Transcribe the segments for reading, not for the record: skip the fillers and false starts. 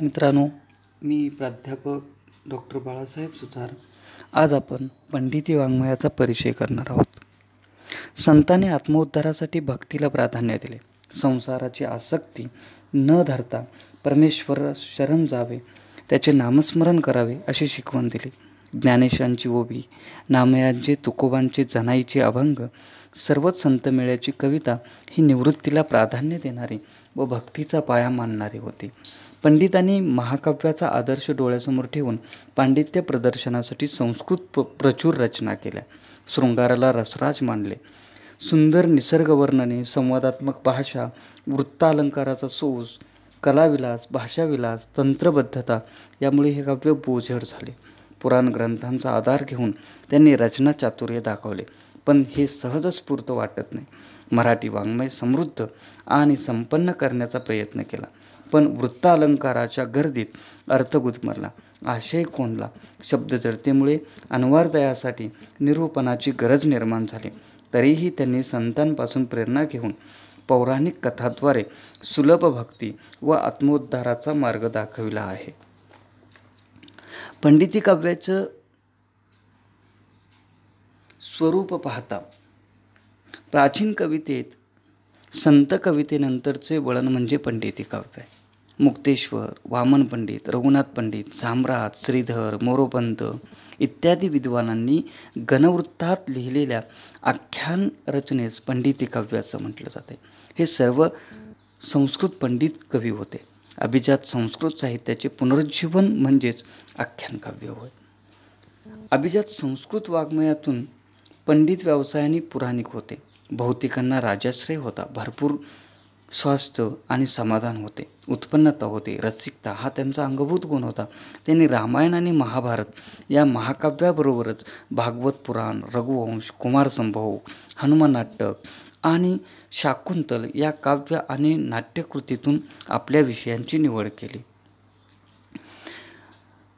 मित्रांनो, मी प्राध्यापक डॉक्टर बाळासाहेब सुतार. आज आपण पंडिती वाङ्मयाचा परिचय करणार आहोत. संतांनी आत्मोद्धारासाठी भक्तीला प्राधान्य दिले. संसाराची आसक्ती न धरता परमेश्वरास शरण जावे, त्याचे नामस्मरण करावे अशी शिकवण दिली. ज्ञानेशांची ओवी, नामयांचे, तुकोबांचे, जनाईचे अभंग, सर्वच संतमेळ्याची कविता ही निवृत्तीला प्राधान्य देणारी व भक्तीचा पाया मानणारी होती. पंडितांनी महाकाव्याचा आदर्श डोळ्यासमोर ठेवून पांडित्य प्रदर्शनासाठी संस्कृत प्रचूर रचना केल्या. शृंगाराला रसराज मानले. सुंदर निसर्गवर्णने, संवादात्मक भाषा, वृत्तालंकाराचा सोस, कलाविलास, भाषाविलास, तंत्रबद्धता यामुळे हे काव्य बोजड झाले. पुराण ग्रंथांचा आधार घेऊन त्यांनी रचना चातुर्य दाखवले, पण हे सहज स्फूर्त वाटत नाही. मराठी वाङ्मय समृद्ध आणि संपन्न करण्याचा प्रयत्न केला, पण वृत्तालंकाराच्या गर्दीत अर्थ गुदमरला, आशय कोंदला. शब्दजडतेमुळे अन्वयासाठी निरूपणाची गरज निर्माण झाली. तरीही त्यांनी संतांपासून प्रेरणा घेऊन पौराणिक कथाद्वारे सुलभ भक्ती व आत्मोद्धाराचा मार्ग दाखविला आहे. पंडिती काव्याचं स्वरूप पाहता प्राचीन कवितेत संत कवितेनंतरचे वळण म्हणजे पंडिती काव्य आहे. मुक्तेश्वर, वामन पंडित, रघुनाथ पंडित, सम्राट, श्रीधर, मोरोपंत इत्यादी विद्वानांनी गणवृत्तात लिहिलेल्या आख्यान रचनेस पंडिती काव्य असं म्हटलं जाते. हे सर्व संस्कृत पंडित कवी होते. अभिजात संस्कृत साहित्याचे पुनरुज्जीवन म्हणजेच आख्यान काव्य होय. अभिजात संस्कृत वाङ्मयातून पंडित व्यवसायाने पुराणिक होते. बहुतेकांना राजाश्रय होता. भरपूर स्वास्थ्य आणि समाधान होते. उत्पन्नता होते. रसिकता हा त्यांचा अंगभूत गुण होता. त्यांनी रामायण आणि महाभारत या महाकाव्याबरोबरच भागवत पुराण, रघुवंश, कुमारसंभव, हनुमान नाटक आणि शाकुंतल या काव्य आणि नाट्यकृतीतून आपल्या विषयांची निवड केली.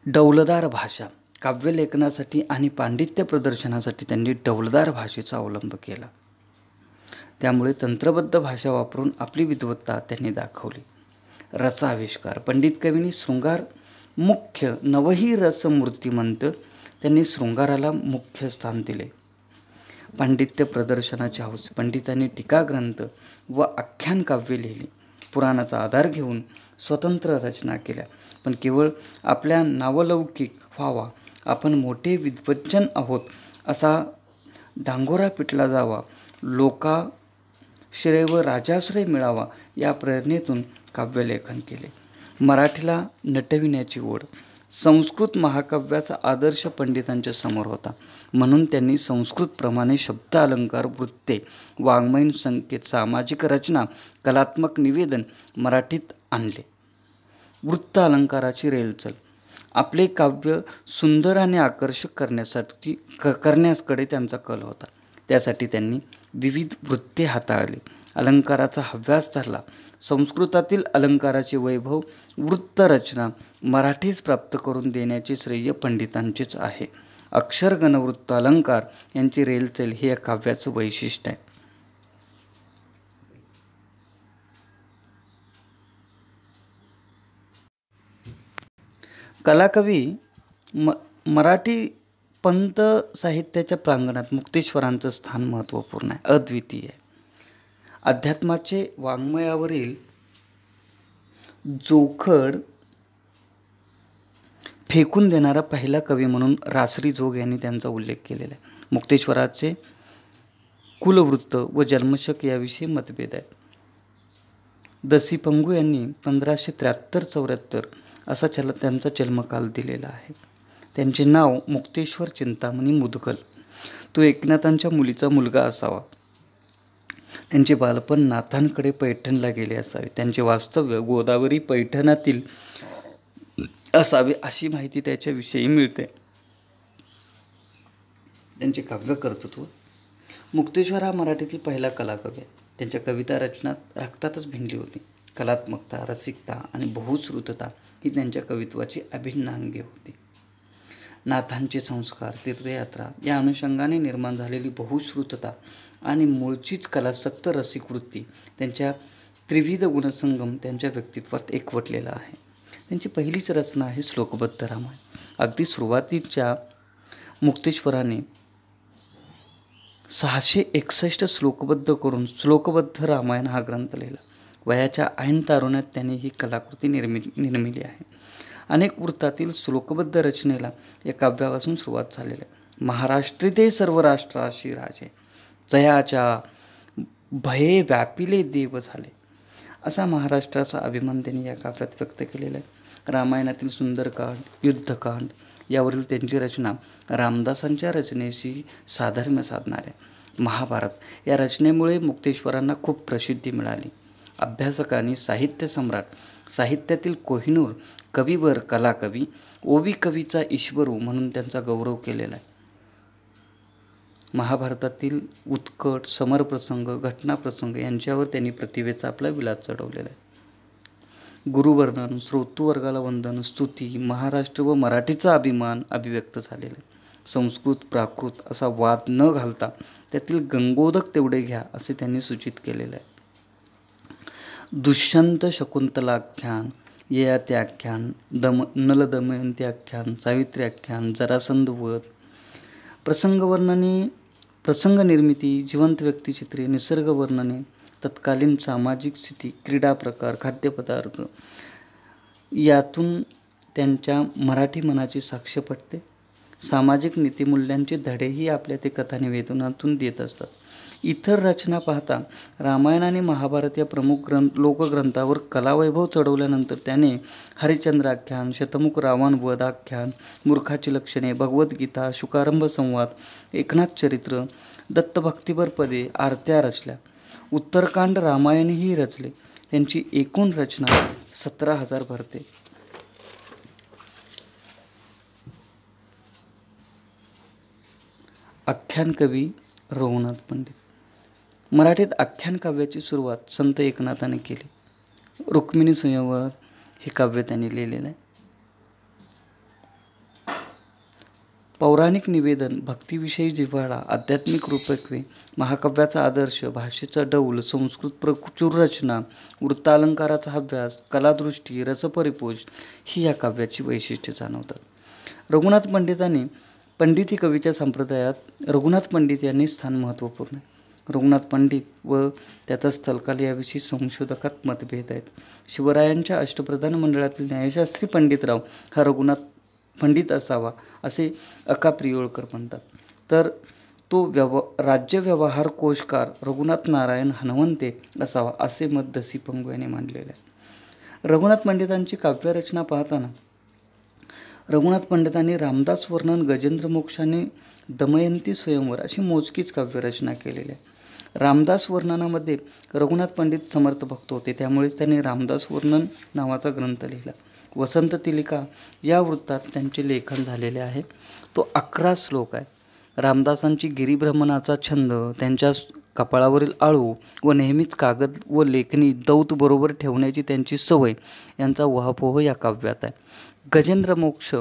डौलदार भाषा काव्यलेखनासाठी आणि पांडित्य प्रदर्शनासाठी त्यांनी डौलदार भाषेचा अवलंब केला. त्यामुळे तंत्रबद्ध भाषा वापरून आपली विद्वत्ता त्यांनी दाखवली. रसाविष्कार पंडित कवींनी शृंगार मुख्य नवही रसमूर्तिमंत त्यांनी शृंगाराला मुख्य स्थान दिले. पांडित्य प्रदर्शनाच्या हौस पंडितांनी टीकाग्रंथ व आख्यान काव्य लिहिली. पुराणाचा आधार घेऊन स्वतंत्र रचना केल्या, पण केवळ आपल्या नावलौकिक व्हावा, आपण मोठे विद्वज्जन आहोत असा डांगोरा पिटला जावा, लोकाश्रय व राजाश्रय मिळावा या प्रेरणेतून काव्यलेखन केले. मराठीला नटविण्याची ओढ संस्कृत महाकाव्याचा आदर्श पंडितांच्या समोर होता. म्हणून त्यांनी संस्कृतप्रमाणे शब्द, अलंकार, वृत्ते, वाङ्मयीन संकेत, सामाजिक रचना, कलात्मक निवेदन मराठीत आणले. वृत्त अलंकाराची रेलचल आपले काव्य सुंदर आणि आकर्षक करण्याकडे त्यांचा कल होता. त्यासाठी त्यांनी विविध वृत्ते हाताळली. अलंकाराचा हव्यास धरला. संस्कृतातील अलंकाराचे वैभव वृत्तरचना मराठीच प्राप्त करून देण्याचे श्रेय पंडितांचेच आहे. अक्षरगण वृत्त अलंकार यांची रेलचल हे या काव्याचं वैशिष्ट्य आहे. कलाकवी मराठी पंत साहित्याच्या प्रांगणात मुक्तेश्वरांचं स्थान महत्त्वपूर्ण आहे, अद्वितीय आहे. अध्यात्माचे वाङ्मयावरील जोखड फेकून देणारा पहिला कवी म्हणून रासरी जोग यांनी त्यांचा उल्लेख केलेला आहे. मुक्तेश्वराचे कुलवृत्त व जन्मशक याविषयी मतभेद आहेत. दसीपंगू यांनी 1573-74 असा त्यांचा जन्मकाल दिलेला आहे. त्यांचे नाव मुक्तेश्वर चिंतामणी मुदगल. तो एकनाथांच्या मुलीचा मुलगा असावा. त्यांचे बालपण नाथांकडे पैठणला गेले असावे. त्यांचे वास्तव्य गोदावरी पैठणातील असावे अशी माहिती त्याच्याविषयी मिळते. त्यांचे काव्य कर्तृत्व मुक्तेश्वर हा मराठीतील पहिला कलाकवी आहे. त्यांच्या कविता रचनात रक्तातच भिनली होती. कलात्मकता, रसिकता आणि बहुश्रुतता ही त्यांच्या कवित्वाची अभिन्न अंगे होती. नाथांचे संस्कार, तीर्थयात्रा या अनुषंगाने निर्माण झालेली बहुश्रुतता आणि मूळचीच कलासक्त रसिक वृत्ती त्यांच्या त्रिविध गुणसंगम त्यांच्या व्यक्तित्वात एकवटलेला आहे. त्यांची पहिलीच रचना आहे श्लोकबद्ध रामायण. अगदी सुरुवातीच्या मुक्तेश्वराने 661 श्लोकबद्ध करून श्लोकबद्ध रामायण हा ग्रंथ लिहिला. वयाच्या ऐन तारुण्यात त्यांनी ही कलाकृती निर्मिली आहे. अनेक वृत्तातील श्लोकबद्ध रचनेला या काव्यापासून सुरुवात झालेली आहे. महाराष्ट्री ते सर्व राष्ट्राशी राजे, जयाच्या भये व्यापिले देव झाले, असा महाराष्ट्राचा अभिमान त्यांनी या काव्यात व्यक्त केलेला आहे. रामायणातील सुंदरकांड, युद्धकांड यावरील त्यांची रचना रामदासांच्या रचनेशी साधर्म्य साधणार आहे. महाभारत या रचनेमुळे मुक्तेश्वरांना खूप प्रसिद्धी मिळाली. अभ्यासकांनी साहित्य सम्राट, साहित्यातील कोहिनूर, कविवर कलाकवी, ओवी कवीचा ईश्वरू म्हणून त्यांचा गौरव केलेला आहे. महाभारतातील उत्कट, समरप्रसंग, घटनाप्रसंग यांच्यावर त्यांनी प्रतिभेचा आपला विलास चढवलेला आहे. गुरुवर्णन, श्रोतृवर्गाला वंदन, स्तुती, महाराष्ट्र व मराठीचा अभिमान अभिव्यक्त झालेला आहे. संस्कृत प्राकृत असा वाद न घालता त्यातील गंगोदक तेवढे घ्या असे त्यांनी सूचित केलेले आहे. दुष्यंत शकुंतलाख्यान, ययात्याख्यान, नलदमयंत्याख्यान, सावित्र्याख्यान, जरासंध वध, प्रसंगवर्णने, प्रसंग निर्मिती, जिवंत व्यक्तिचित्रे, निसर्ग वर्णने, तत्कालीन सामाजिक स्थिती, क्रीडा प्रकार, खाद्यपदार्थ यातून त्यांच्या मराठी मनाची साक्ष पटते. सामाजिक नीतिमूल्यांचे धडेही आपल्या ते कथानिवेदनातून देत असतात. इतर रचना पाहता रामायण आणि महाभारत या प्रमुख लोकग्रंथावर कलावैभव चढवल्यानंतर त्याने हरिश्चंद्राख्यान, शतमुख रावण वधाख्यान, मूर्खाची लक्षणे, भगवद्गीता, शुकारंभ संवाद, एकनाथ चरित्र, दत्तभक्तीपर पदे, आरत्या रचल्या. उत्तरकांड रामायणही रचले. त्यांची एकूण रचना 17,000 भरते. आख्यान कवी रघुनाथ पंडित. मराठीत आख्यान काव्याची सुरुवात संत एकनाथाने केली. रुक्मिणी स्वयंवर हे काव्य त्यांनी लिहिलेलं आहे. पौराणिक निवेदन, भक्तिविषयी जिव्हाळा, आध्यात्मिक रूपकवे, महाकाव्याचा आदर्श, भाषेचा डौल, संस्कृत प्रचुर रचना, वृत्तालंकाराचा अभ्यास, कलादृष्टी, रसपरिपोष ही या काव्याची वैशिष्ट्ये जाणवतात. रघुनाथ पंडितांनी पंडिती कवीच्या संप्रदायात रघुनाथ पंडित यांनी स्थान महत्त्वपूर्ण आहे. रघुनाथ पंडित व त्याचा स्थलकाल याविषयी संशोधकात मतभेद आहेत. शिवरायांच्या अष्टप्रधान मंडळातील न्यायशास्त्री पंडितराव हा रघुनाथ पंडित असावा असे अकाप्रियोळकर म्हणतात. तर तो राज्यव्यवहार कोशकार रघुनाथ नारायण हनुमंते असावा असे मत दसी पंगू यांनी मांडलेले आहे. रघुनाथ पंडितांची काव्यरचना पाहताना रघुनाथ पंडितांनी रामदास वर्णन, गजेंद्र मोक्षाने दमयंती स्वयंवर अशी मोजकीच काव्यरचना केलेली आहे. रामदास वर्णनामध्ये रघुनाथ पंडित समर्थ भक्त होते, त्यामुळेच त्यांनी रामदास वर्णन नावाचा ग्रंथ लिहिला. वसंत तिलिका या वृत्तात त्यांचे लेखन झालेले आहे. तो 11 श्लोक आहे. रामदासांची गिरीभ्रमणाचा छंद, त्यांच्या कपाळावरील आळू व नेहमीच कागद व लेखणी दौत बरोबर ठेवण्याची त्यांची सवय यांचा उहापोह या काव्यात आहे. गजेंद्र मोक्ष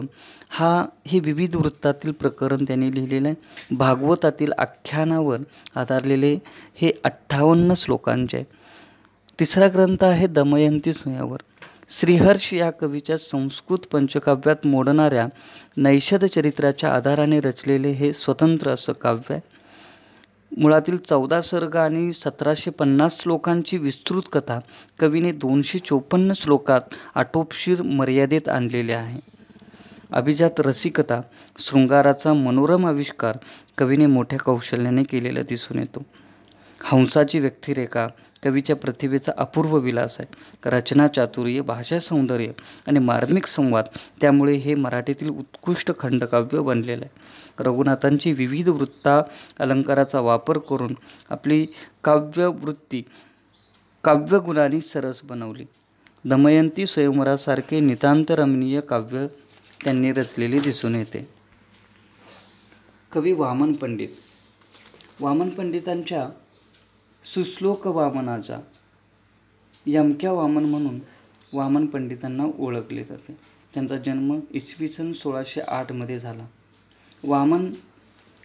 हे विविध वृत्तातील प्रकरण त्यांनी लिहिलेलं आहे. भागवतातील आख्यानावर आधारलेले हे 58 श्लोकांचे आहे. तिसरा ग्रंथ आहे दमयंती स्वयंवर. श्रीहर्ष या कवीच्या संस्कृत पंचकाव्यात मोडणाऱ्या नैषध चरित्राच्या आधाराने रचलेले हे स्वतंत्र असं काव्य आहे. मुळातील 14 सर्ग आणि 1750 श्लोकांची विस्तृत कथा कवीने 254 श्लोकात आटोपशीर मर्यादेत आणलेली आहे. अभिजात रसिकता, शृंगाराचा मनोरम आविष्कार कवीने मोठ्या कौशल्याने केलेला दिसून येतो. हंसाची व्यक्तिरेखा कवीच्या प्रतिभेचा अपूर्व विलास आहे. रचना चातुर्य, भाषा सौंदर्य आणि मार्मिक संवाद त्यामुळे हे मराठीतील उत्कृष्ट खंडकाव्य बनलेलं आहे. रघुनाथांची विविध वृत्ता अलंकाराचा वापर करून आपली काव्यवृत्ती काव्यगुणांनी सरस बनवली. दमयंती स्वयंवरासारखे नितांत रमणीय काव्य त्यांनी रचलेले दिसून येते. कवी वामन पंडित. वामन पंडितांच्या सुश्लोक वामनाचा यमक्या वामन म्हणून वामन पंडितांना ओळखले जाते. त्यांचा जन्म इसवी सन 1608 झाला. वामन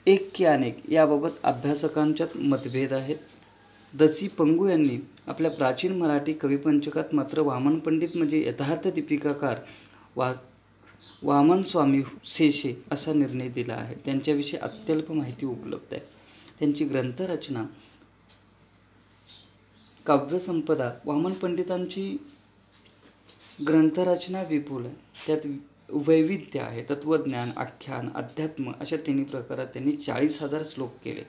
एक की अनेक याबाबत अभ्यासकांच्यात मतभेद आहेत. दसी पंगू यांनी आपल्या प्राचीन मराठी कविपंचकात मात्र वामन पंडित म्हणजे यथार्थ दीपिकाकार वामन स्वामी शेषे असा निर्णय दिला आहे. त्यांच्याविषयी अत्यल्प माहिती उपलब्ध आहे. त्यांची ग्रंथरचना काव्यसंपदा वामन पंडितांची ग्रंथरचना विपुल आहे. त्यात वैविध्य आहे. तत्वज्ञान, आख्यान, अध्यात्म अशा तिन्ही प्रकारात त्यांनी 40,000 श्लोक केले.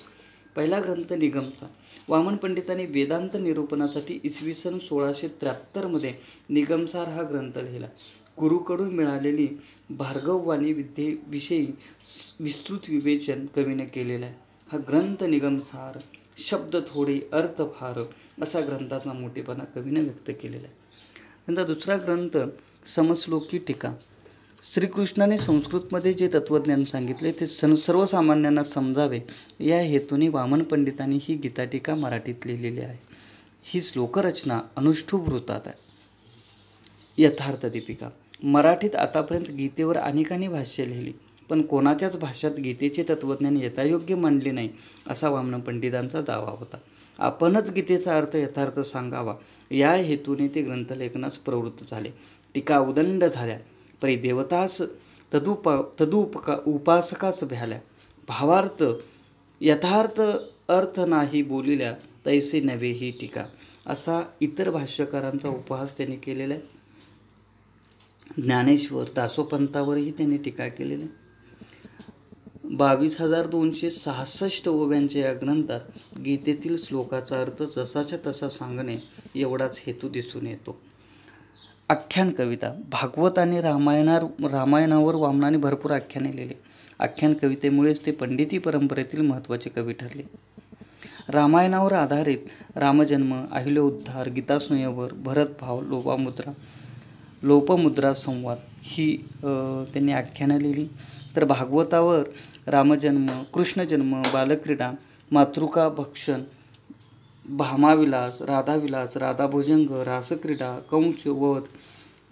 पहिला ग्रंथ निगमचा. वामन पंडितांनी वेदांत निरूपणासाठी इसवी सन 1673 निगमसार हा ग्रंथ लिहिला. गुरुकडून मिळालेली भार्गववाणी विद्येविषयी विस्तृत विवेचन कवीने केलेलं आहे. हा ग्रंथ निगमसार, शब्द थोडे अर्थ फार असा ग्रंथाचा मोठेपणा कवीने व्यक्त केलेला आहे. नंतर दुसरा ग्रंथ समश्लोकी टीका. श्रीकृष्णाने संस्कृतमध्ये जे तत्त्वज्ञान सांगितले ते सर्वसामान्यांना समजावे या हेतूने वामन पंडितांनी ही गीताटीका मराठीत लिहिलेली आहे. ही श्लोकरचना अनुष्ठुभ वृत्तात आहे. यथार्थ दीपिका. मराठीत आतापर्यंत गीतेवर अनेकांनी भाष्य लिहिली, पण कोणाच्याच भाषात गीतेचे तत्त्वज्ञान यथायोग्य मांडले नाही असा वामन पंडितांचा दावा होता. आपणच गीतेचा अर्थ यथार्थ सांगावा या हेतूने ते ग्रंथलेखनास प्रवृत्त झाले. टीका उदंड झाल्या, परी देवतास उपासकास भ्याल्या. भावार्थ यथार्थ अर्थ नाही बोलिल्या, तैसे नव्हे ही टीका असा इतर भाष्यकारांचा उपहास त्यांनी केलेला आहे. ज्ञानेश्वर दासोपंतावरही त्यांनी टीका केलेली आहे. 22,266 ओव्यांच्या या ग्रंथात गीतेतील श्लोकाचा अर्थ जसाच्या तसा सांगणे एवढाच हेतू दिसून येतो. आख्यान कविता. भागवत आणि रामायणावर वामनाने भरपूर आख्याने लिहिली. आख्यान कवितेमुळेच ते पंडिती परंपरेतील महत्त्वाचे कवी ठरले. रामायणावर आधारित रामजन्म, अहिल्याउद्धार, गीतास्वयंवर, भरतभाव, लोपमुद्रा संवाद ही त्यांनी आख्यानं लिहिली. तर भागवतावर रामजन्म, कृष्णजन्म, बालक्रीडा, मातृका भक्षण, भामाविलास, राधाविलास, राधाभुजंग, रासक्रीडा, कंस वध,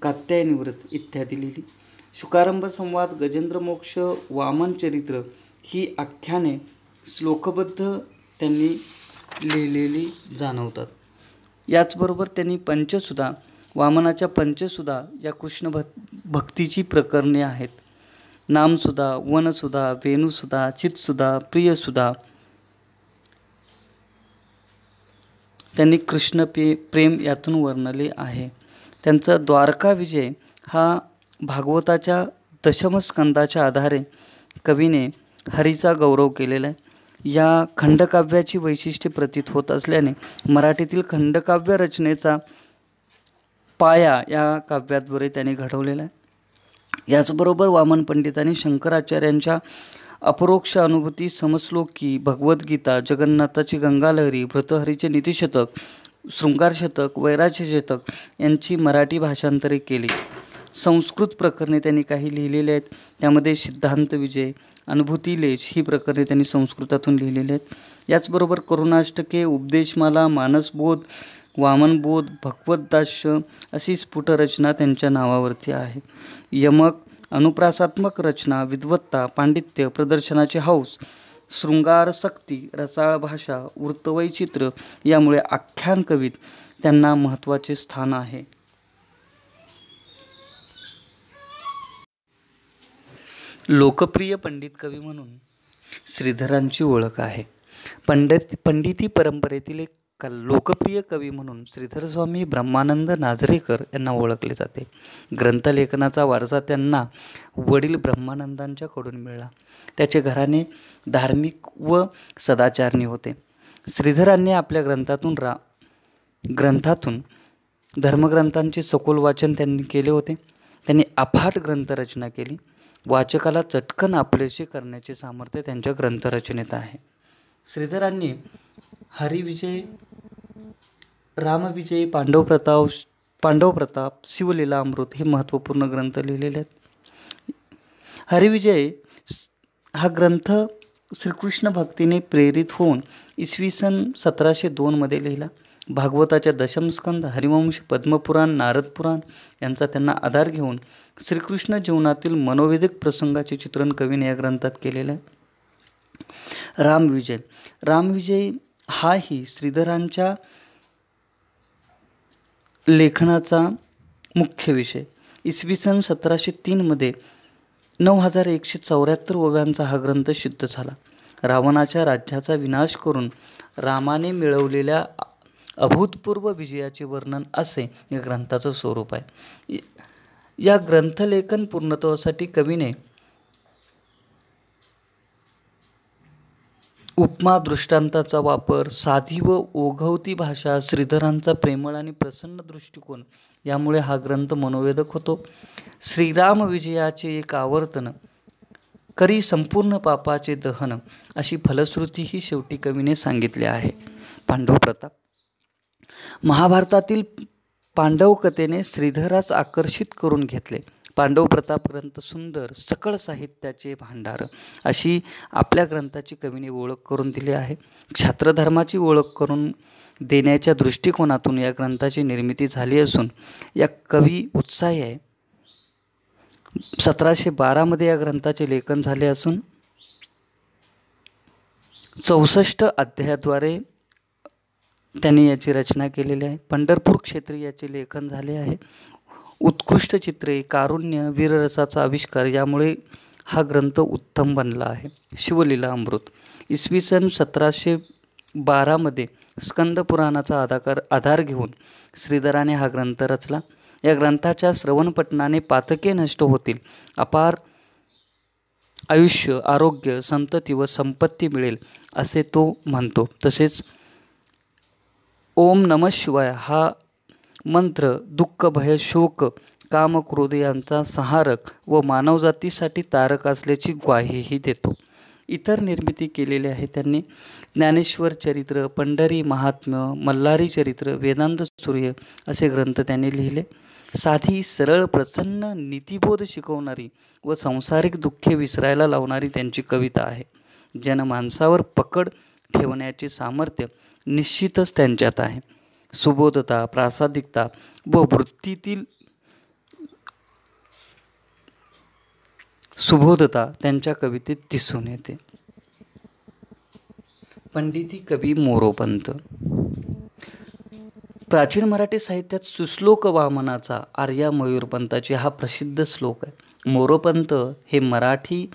कात्यायनी व्रत इत्यादी लिहिली. शुकारंभ संवाद, गजेंद्रमोक्ष, वामन चरित्र ही आख्याने श्लोकबद्ध त्यांनी लिहिलेली जाणवतात. याचबरोबर त्यांनी पंचसुधा, वामनाच्या पंचसुधा या कृष्ण भक्तीची प्रकरणे आहेत. नामसुधा, वनसुधा, वेणुसुधा, चितसुधा, प्रियसुधा त्यांनी कृष्ण प्रेम यातून वर्णले आहे. त्यांचा द्वारका विजय हा भागवताच्या दशमस्कंदाच्या आधारे कवीने हरीचा गौरव केलेला आहे. या खंडकाव्याची वैशिष्ट्ये प्रतीत होत असल्याने मराठीतील खंडकाव्य रचनेचा पाया या काव्याद्वारे त्यांनी घडवलेला आहे. याचबरोबर वामन पंडितांनी शंकराचार्यांच्या अपरोक्ष अनुभूती, समश्लोकी, भगवद्गीता, जगन्नाथाची गंगालहरी, भर्तृहरीचे नीतिशतक, शृंगारशतक, वैराग्यशतक यांची मराठी भाषांतरे केली. संस्कृत प्रकरणे त्यांनी काही लिहिलेले आहेत. त्यामध्ये सिद्धांत विजय, अनुभूतिलेश ही प्रकरणे त्यांनी संस्कृतातून लिहिलेली आहेत. याचबरोबर करुणाष्टके, उपदेशमाला, मानसबोध, वामनबोध, भगवद्दास्य अशी स्फुटरचना त्यांच्या नावावरती आहे. यमक, अनुप्रासात्मक रचना, विद्वत्ता, पांडित्य, प्रदर्शनाचे हौस, शृंगार सक्ती, रसाळ भाषा, वृत्तवैचित्र यामुळे आख्यान कवीत त्यांना महत्त्वाचे स्थान आहे. लोकप्रिय पंडित कवी म्हणून श्रीधरांची ओळख आहे. पंडिती परंपरेतील एक लोकप्रिय कवी म्हणून श्रीधरस्वामी ब्रह्मानंद नाझरेकर यांना ओळखले जाते. ग्रंथलेखनाचा वारसा त्यांना वडील ब्रह्मानंदांच्याकडून मिळाला. त्याचे घराणे धार्मिक व सदाचारणी होते. श्रीधरांनी आपल्या ग्रंथातून धर्मग्रंथांचे सखोल वाचन त्यांनी केले होते. त्यांनी अफाट ग्रंथरचना केली. वाचकाला चटकन आपलेसे करण्याचे सामर्थ्य त्यांच्या ग्रंथरचनेत आहे. श्रीधरांनी हरिविजय, रामविजय, पांडवप्रताप, शिवलीलामृत हे महत्त्वपूर्ण ग्रंथ लिहिलेले आहेत. हरिविजय हा ग्रंथ श्रीकृष्ण भक्तीने प्रेरित होऊन इसवी सन 1702 लिहिला. भागवताच्या दशमस्कंद, हरिवंश, पद्मपुराण, नारदपुराण यांचा त्यांना आधार घेऊन श्रीकृष्ण जीवनातील मनोवेदिक प्रसंगाचे चित्रण कवीने या ग्रंथात केलेलं आहे. रामविजय हाही श्रीधरांच्या लेखनाचा मुख्य विषय. इसवी सन 1703 9174 ओव्यांचा हा ग्रंथ सिद्ध झाला. रावणाच्या राज्याचा विनाश करून रामाने मिळवलेल्या अभूतपूर्व विजयाचे वर्णन असे या ग्रंथाचं स्वरूप आहे. या ग्रंथलेखन पूर्णत्वासाठी कवीने उपमा दृष्टांताचा वापर, साधी व ओघवती भाषा, श्रीधरांचा प्रेमळ आणि प्रसन्न दृष्टिकोन यामुळे हा ग्रंथ मनोवेधक होतो. श्रीराम विजयाचे एक आवर्तन करी संपूर्ण पापाचे दहन अशी फलश्रुतीही शेवटी कवीने सांगितली आहे. पांडव प्रताप. महाभारतातील पांडव कथेने श्रीधरास आकर्षित करून घेतले. पांडव प्रताप ग्रंथ सुंदर सकळ साहित्याचे भांडार अशी आपल्या ग्रंथाची कवीने ओळख करून दिली आहे. क्षात्रधर्माची ओळख करून देण्याच्या दृष्टिकोनातून या ग्रंथाची निर्मिती झाली असून या कवी उत्साही आहे. 1712 या ग्रंथाचे लेखन झाले असून 64 अध्यायाद्वारे त्यांनी याची रचना केलेली आहे. पंढरपूर क्षेत्री याचे लेखन झाले आहे. उत्कृष्ट चित्रे, कारुण्य, वीररसाचा आविष्कार यामुळे हा ग्रंथ उत्तम बनला आहे. शिवलीला अमृत. इसवी सन 1712 स्कंद पुराणाचा आधार घेऊन श्रीधराने हा ग्रंथ रचला. या ग्रंथाच्या श्रवणपठणाने पातके नष्ट होतील, अपार आयुष्य, आरोग्य, संतती व संपत्ती मिळेल असे तो म्हणतो. तसेच ओम नमः शिवाय हा मंत्र दुःख, भय, शोक, काम, क्रोध यांचा संहारक व मानवजातीसाठी तारक असल्याची ग्वाहीही देतो. इतर निर्मिती केलेली आहे त्यांनी. ज्ञानेश्वर चरित्र, पंढरी महात्म्य, मल्हारी चरित्र, वेदांत सूर्य असे ग्रंथ त्यांनी लिहिले. साधी, सरळ, प्रसन्न, नीतिबोध शिकवणारी व सांसारिक दुःखे विसरायला लावणारी त्यांची कविता आहे. जनमानसावर पकड ठेवण्याचे सामर्थ्य निश्चितच त्यांच्यात आहे. सुबोधता, प्रासादिकता व वृत्तीतील सुबोधता त्यांच्या कवितेत दिसून येते. पंडिती कवी मोरोपंत. प्राचीन मराठी साहित्यात सुश्लोक वामनाचा आर्या मयूरपंताची हा प्रसिद्ध श्लोक आहे. मोरोपंत हे मराठी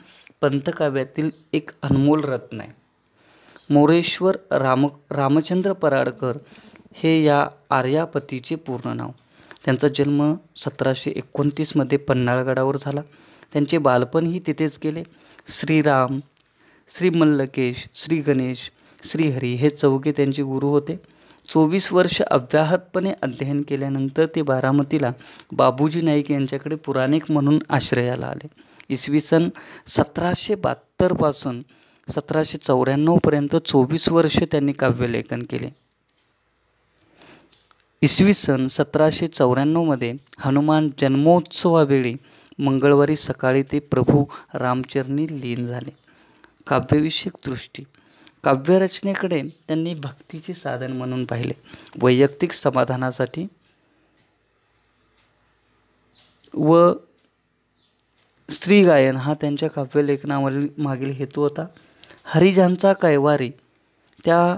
पंथकाव्यातील एक अनमोल रत्न आहे. मोरेश्वर रामचंद्र पराडकर हे या आर्यापतीचे पूर्ण नाव. त्यांचा जन्म 1729 पन्हाळगडावर झाला. त्यांचे बालपणही तिथेच गेले. श्रीराम, श्री मल्लकेश, श्री गणेश, श्रीहरी हे चौघे त्यांचे गुरु होते. 24 वर्ष अव्याहतपणे अध्ययन केल्यानंतर ते बारामतीला बाबूजी नाईक यांच्याकडे पुराणिक म्हणून आश्रयाला आले. इसवी सन 1772 पासून 1794 पर्यंत 24 वर्ष त्यांनी काव्यलेखन केले. इसवी सन 1794 हनुमान जन्मोत्सवावेळी मंगळवारी सकाळी ते प्रभू रामचरणी लीन झाले. काव्यविषयक दृष्टी. काव्यरचनेकडे त्यांनी भक्तीचे साधन म्हणून पाहिले. वैयक्तिक समाधानासाठी व स्त्रीगायन हा त्यांच्या काव्यलेखनामागील हेतू होता. हरिजांचा कैवारी त्या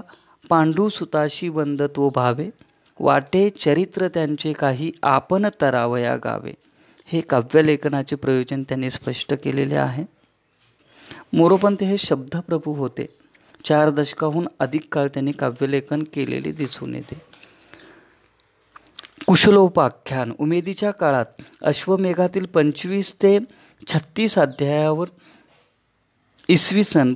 पांडुसुताशी वंदतो भावे, वाटे चरित्र त्यांचे काही आपण तरावया गावे, हे काव्यलेखनाचे प्रयोजन त्यांनी स्पष्ट केलेले आहे. मोरोपंत हे शब्दप्रभू होते. 4 दशकाहून अधिक काळ त्यांनी काव्यलेखन केलेले दिसून येते. कुशलोपाख्यान. उमेदीच्या काळात अश्वमेघातील 25 ते 36 अध्यायावर इसवी सन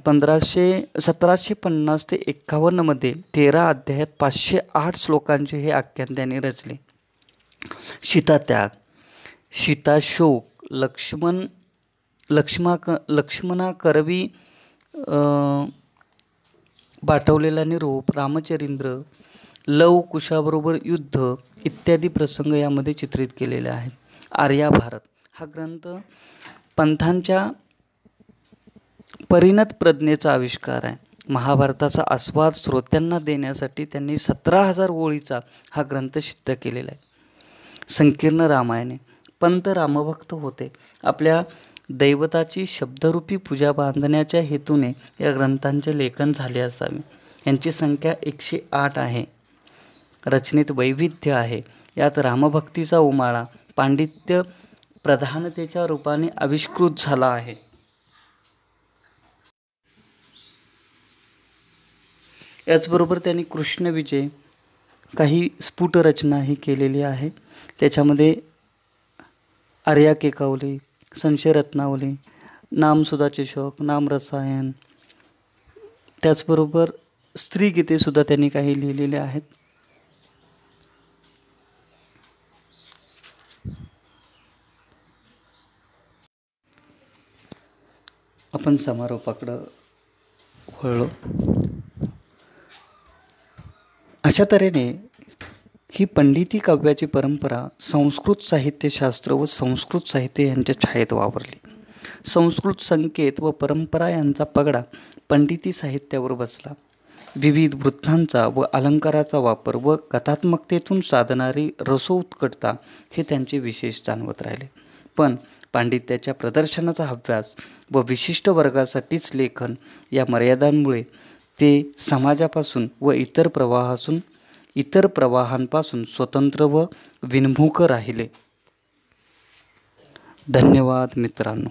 1750 ते 51 13 अध्यायात 508 श्लोकांचे हे आख्यान त्यांनी रचले. सीतात्याग, सीताशोक, लक्ष्मणा करवी पाठवलेला निरोप, रामचरित्र, लव कुशाबरोबर युद्ध इत्यादी प्रसंग यामध्ये चित्रित केलेले आहेत. आर्याभारत हा ग्रंथ पंथांच्या परिणत प्रज्ञेचा आविष्कार आहे. महाभारताचा आस्वाद श्रोत्यांना देण्यासाठी त्यांनी 17,000 ओळीचा हा ग्रंथ सिद्ध केलेला आहे. संकीर्ण रामायणे. पंत रामभक्त होते. आपल्या दैवताची शब्दरूपी पूजा बांधण्याच्या हेतूने या ग्रंथांचे लेखन झाले असावे. यांची संख्या 108 आहे. रचनेत वैविध्य आहे. यात रामभक्तीचा उमाळा पांडित्य प्रधानतेच्या रूपाने आविष्कृत झाला आहे. याचबरोबर त्यांनी कृष्णविजय काही स्फुट रचनाही केलेली आहे. त्याच्यामध्ये आर्या केकावली, संशय रत्नावली, नामसुधा चषक, नाम रसायन, त्याचबरोबर स्त्रीगीतेसुद्धा त्यांनी काही लिहिलेले आहेत. आपण समारोपाकडं वळलो. अशा तऱ्हेने ही पंडिती काव्याची परंपरा संस्कृत साहित्यशास्त्र व संस्कृत साहित्य यांच्या छायेत वावरली. संस्कृत संकेत व परंपरा यांचा पगडा पंडिती साहित्यावर बसला. विविध वृत्तांचा व अलंकाराचा वापर व कथात्मकतेतून साधणारी रसोत्कटता हे त्यांचे विशेष जाणवत राहिले. पण पांडित्याच्या प्रदर्शनाचा अभ्यास व विशिष्ट वर्गासाठीच लेखन या मर्यादांमुळे ते समाजापासून व इतर प्रवाहांपासून स्वतंत्र व विन्मुख राहिले. धन्यवाद मित्रांनो.